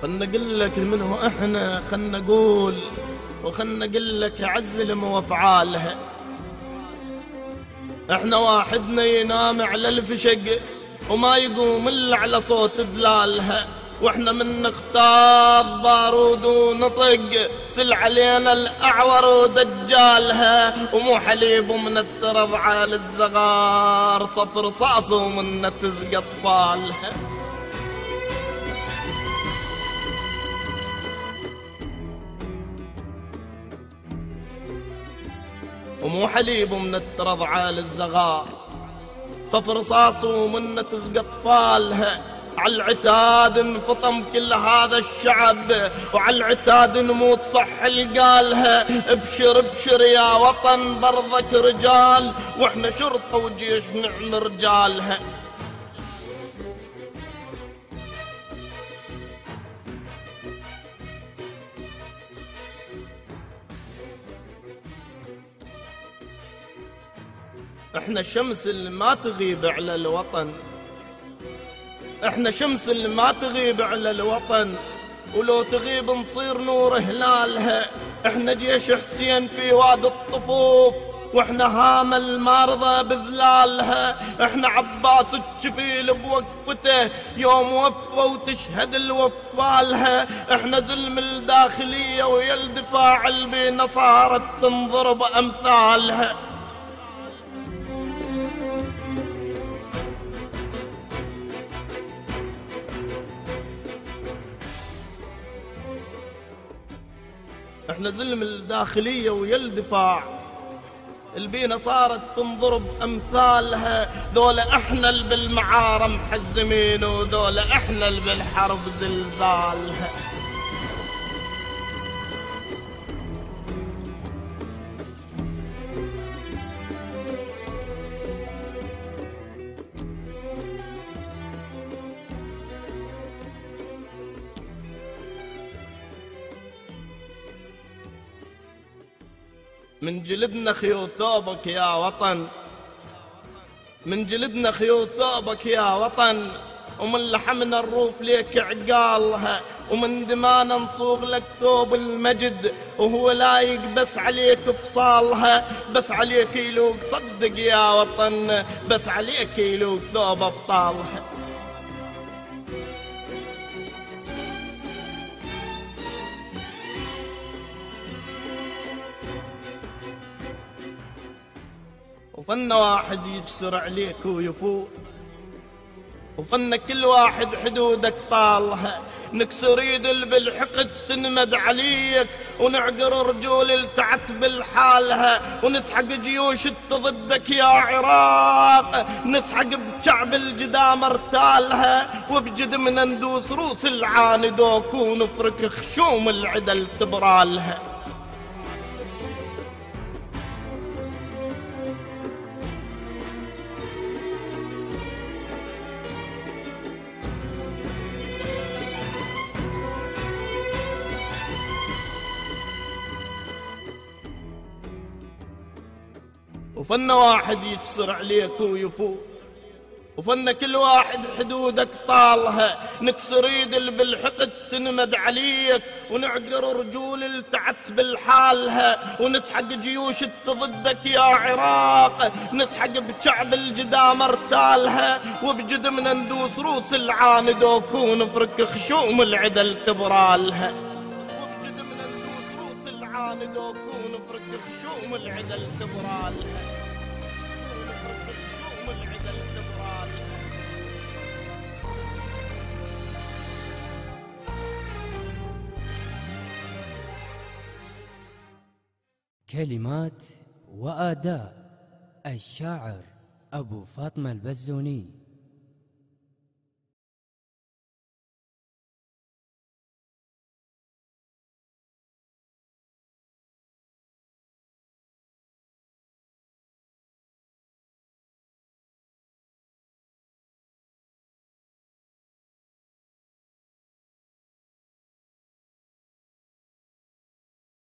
خلنا اقول لك منه احنا، خلنا نقول وخلنا اقول لك عزلم وافعالها. احنا واحدنا ينام على الفشق وما يقوم الا على صوت دلالها، واحنا من نختار بارود ونطق سل علينا الاعور ودجالها، ومو حليب ومن الترضع للزغار صف رصاص ومن تزق اطفالها. ومو حليب ومن الترضع للزغار صف رصاص ومن تزق اطفالها. عالعتاد انفطم كل هذا الشعب، وعالعتاد نموت صح القالها. ابشر ابشر يا وطن برضك رجال، واحنا شرطة وجيش نعم رجالها. احنا الشمس اللي ما تغيب على الوطن، احنا شمس اللي ما تغيب على الوطن، ولو تغيب نصير نور هلالها. احنا جيش حسين في وادي الطفوف، واحنا هام المارضة بذلالها. احنا عباس الجفيل بوقفته يوم وفى وتشهد الوفالها. احنا زلم الداخلية ويا الدفاع اللي بينا صارت تنضرب امثالها. احنا زلم الداخلية ويا الدفاع البينا صارت تنضرب امثالها. ذولا احنا اللي بالمعارة محزمين، وذولا احنا اللي بالحرب زلزالها. من جلدنا خيوط ثوبك يا وطن، من جلدنا خيوط ثوبك يا وطن، ومن لحمنا الروف ليك عقالها، ومن دمانا نصوغ لك ثوب المجد، وهو لايق بس عليك فصالها. بس عليك يلوق صدق يا وطن، بس عليك يلوق ثوب ابطالها. وفن واحد يجسر عليك ويفوت، وفن كل واحد حدودك طالها. نكسر يد اللي بالحقد تنمد عليك، ونعقر رجول التعت بالحالها، ونسحق جيوش ضدك يا عراق، نسحق بشعب الجدام ارتالها. وبجدمنا ندوس روس العاندوك، ونفرك خشوم العدل تبرالها. وفن واحد يجسر عليك ويفوت، وفن كل واحد حدودك طالها. نكسر يد اللي بالحقد تنمد عليك، ونعقر رجول التعت بالحالها، ونسحق جيوش ضدك يا عراق، نسحق بشعب الجدام ارتالها. وبجدمنا ندوس روس العاندوك، ونفرك خشوم العدل تبرالها. وبجدمنا ندوس روس العاندوك، ونفرك خشوم العدل تبرالها. كلمات وآداء الشاعر أبو فاطمة البزوني.